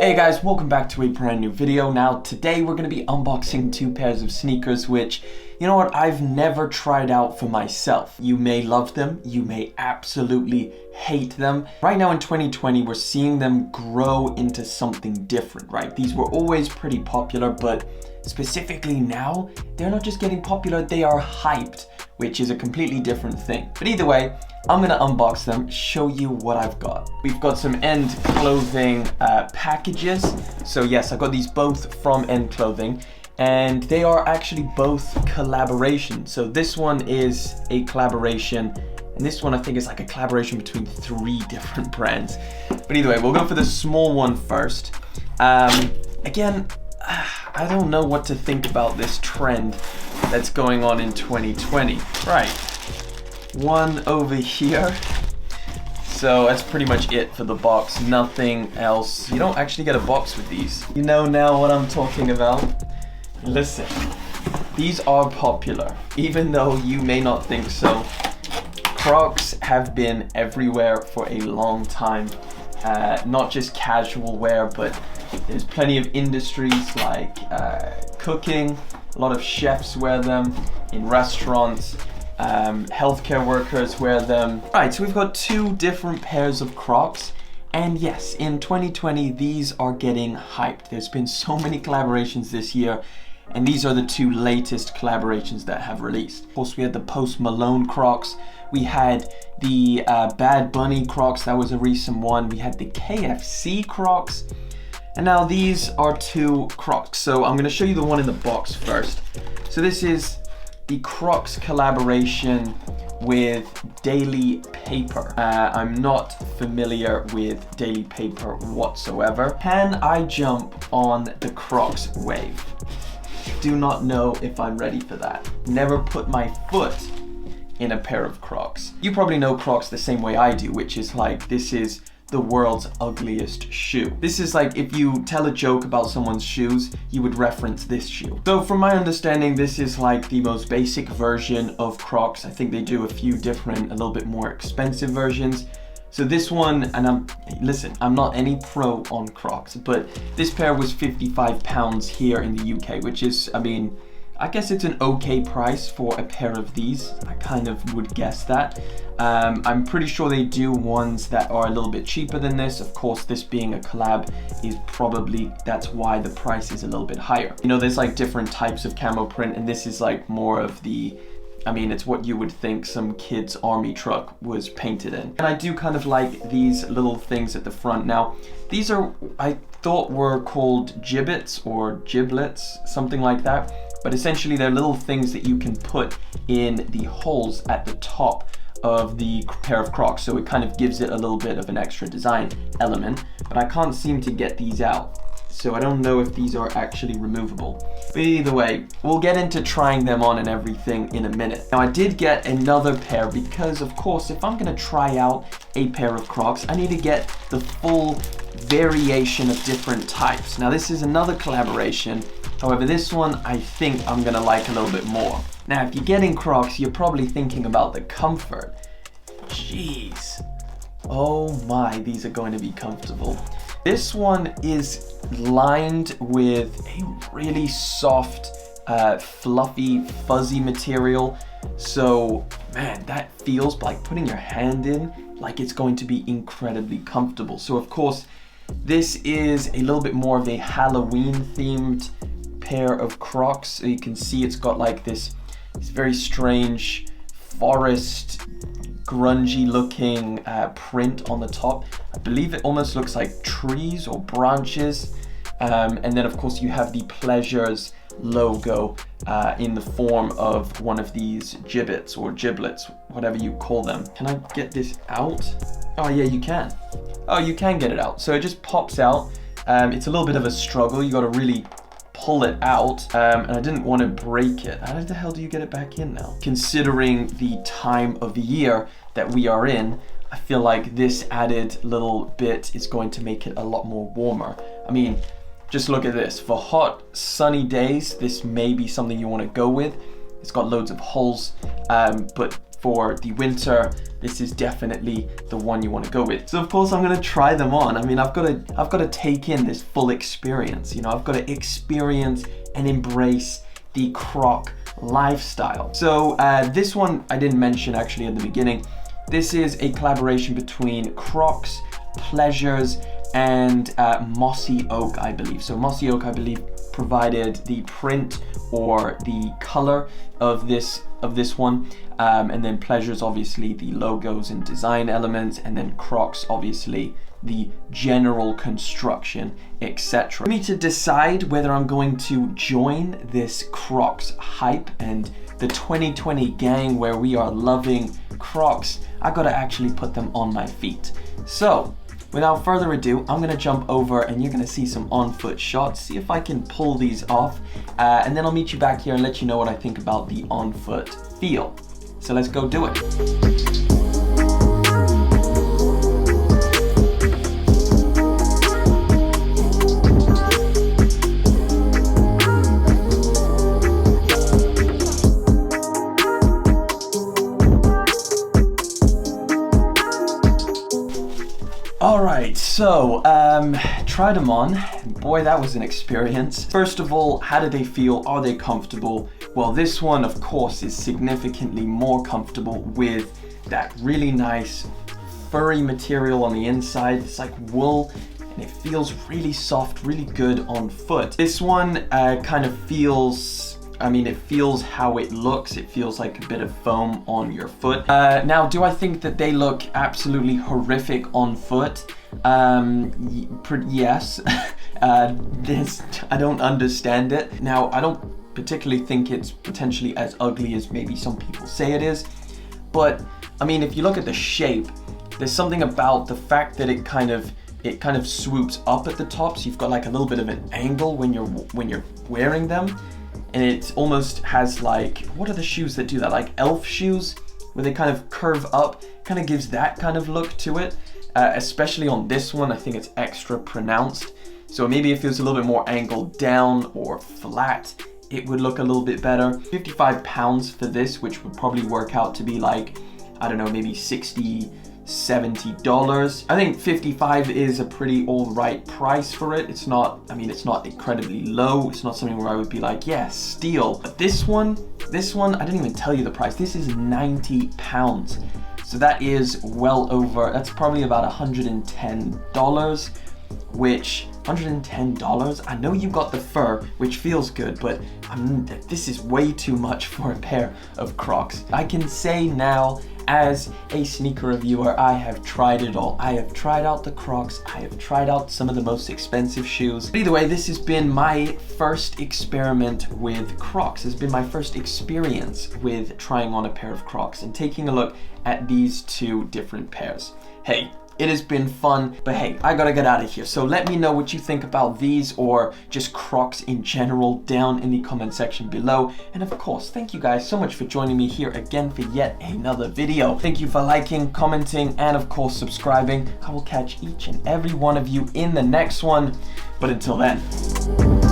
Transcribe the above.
Hey guys, welcome back to a brand new video. Now today we're going to be unboxing two pairs of sneakers which, you know what, I've never tried out for myself. You may love them, you may absolutely hate them. Right now in 2020 we're seeing them grow into something different, right? These were always pretty popular, but specifically now they're not just getting popular, they are hyped, which is a completely different thing. But either way, I'm gonna unbox them, show you what I've got. We've got some End Clothing packages. So yes, I got these both from End Clothing, and they are actually both collaborations. So this one is a collaboration, and this one I think is like a collaboration between 3 different brands. But either way, we'll go for the small one first. Again, I don't know what to think about this trend that's going on in 2020. Right. One over here. So that's pretty much it for the box, nothing else. You don't actually get a box with these. You know now what I'm talking about. Listen, these are popular, even though you may not think so. Crocs have been everywhere for a long time. Not just casual wear, but there's plenty of industries like cooking. A lot of chefs wear them in restaurants. Healthcare workers wear them. Right, so we've got 2 different pairs of Crocs, and yes, in 2020 these are getting hyped. There's been so many collaborations this year, and these are the 2 latest collaborations that have released. Of course, we had the Post Malone Crocs, we had the Bad Bunny Crocs, that was a recent one, we had the KFC Crocs, and now these are 2 Crocs. So I'm going to show you the one in the box first. So this is the Crocs collaboration with Daily Paper. I'm not familiar with Daily Paper whatsoever. Can I jump on the Crocs wave? Do not know if I'm ready for that. Never put my foot in a pair of Crocs. You probably know Crocs the same way I do, which is like, this is the world's ugliest shoe. This is like if you tell a joke about someone's shoes, you would reference this shoe. So from my understanding, this is like the most basic version of Crocs. I think they do a few different, a little bit more expensive versions. So this one, and I'm not any pro on Crocs, but this pair was £55 here in the UK, which is, I guess it's an okay price for a pair of these. I kind of would guess that. I'm pretty sure they do ones that are a little bit cheaper than this. Of course, this being a collab is probably, that's why the price is a little bit higher. You know, there's like different types of camo print, and this is like more of the, it's what you would think some kid's army truck was painted in. And I do kind of like these little things at the front. Now, these are, I thought were called gibbets or giblets, something like that. But essentially they're little things that you can put in the holes at the top of the pair of Crocs. So it kind of gives it a little bit of an extra design element, but I can't seem to get these out. So I don't know if these are actually removable. But either way, we'll get into trying them on and everything in a minute. Now I did get another pair because of course, if I'm gonna try out a pair of Crocs, I need to get the full variation of different types. Now this is another collaboration. However, this one I think I'm gonna like a little bit more. Now, if you're getting Crocs, you're probably thinking about the comfort. Jeez. Oh my, these are going to be comfortable. This one is lined with a really soft, fluffy, fuzzy material. So, man, that feels like putting your hand in, like it's going to be incredibly comfortable. So, of course, this is a little bit more of a Halloween themed pair of Crocs. So you can see it's got like this very strange forest grungy looking print on the top. I believe it almost looks like trees or branches, and then of course you have the Pleasures logo in the form of one of these gibbets or giblets, whatever you call them. Can I get this out? Oh yeah, you can. Oh, you can get it out. So it just pops out. It's a little bit of a struggle. You got to really pull it out, and I didn't want to break it. How the hell do you get it back in now? Considering the time of the year that we are in, I feel like this added little bit is going to make it a lot more warmer. Just look at this. For hot, sunny days, this may be something you want to go with. It's got loads of holes, but for the winter, this is definitely the one you want to go with. So of course I'm going to try them on. I mean, I've got to take in this full experience. You know, I've got to experience and embrace the Croc lifestyle. So this one I didn't mention actually in the beginning. This is a collaboration between Crocs, Pleasures, and Mossy Oak, I believe. So Mossy Oak, I believe, provided the print or the color of this one, and then Pleasures, obviously the logos and design elements, and then Crocs, obviously the general construction, etc. For me to decide whether I'm going to join this Crocs hype and the 2020 gang where we are loving Crocs, I gotta actually put them on my feet. So without further ado, I'm gonna jump over and you're gonna see some on-foot shots, see if I can pull these off, and then I'll meet you back here and let you know what I think about the on-foot feel. So let's go do it. Alright, so tried them on. Boy, that was an experience. First of all, how do they feel? Are they comfortable? Well, this one, of course, is significantly more comfortable with that really nice furry material on the inside. It's like wool, and it feels really soft, really good on foot. This one kind of feels, I mean, it feels how it looks. It feels like a bit of foam on your foot. Now, do I think that they look absolutely horrific on foot? Yes. I don't understand it. Now, I don't particularly think it's potentially as ugly as maybe some people say it is. But, I mean, if you look at the shape, there's something about the fact that it kind of swoops up at the top. So you've got like a little bit of an angle when you're wearing them. And it almost has like, what are the shoes that do that? Like elf shoes, where they kind of curve up, kind of gives that kind of look to it. Especially on this one, I think it's extra pronounced. So maybe if it was a little bit more angled down or flat, it would look a little bit better. £55 for this, which would probably work out to be like, I don't know, maybe $60, $70. I think 55 is a pretty alright price for it. It's not, I mean, it's not incredibly low. It's not something where I would be like, yeah, steal. But this one, I didn't even tell you the price. This is £90. So that is well over, that's probably about $110, which $110, I know you got the fur, which feels good, but this is way too much for a pair of Crocs. I can say now, as a sneaker reviewer, I have tried it all. I have tried out the Crocs, I have tried out some of the most expensive shoes. But either way, this has been my first experiment with Crocs. It's been my first experience with trying on a pair of Crocs and taking a look at these two different pairs. Hey, it has been fun, but hey, I gotta get out of here. So let me know what you think about these or just Crocs in general down in the comment section below. And of course, thank you guys so much for joining me here again for yet another video. Thank you for liking, commenting, and of course subscribing. I will catch each and every one of you in the next one. But until then.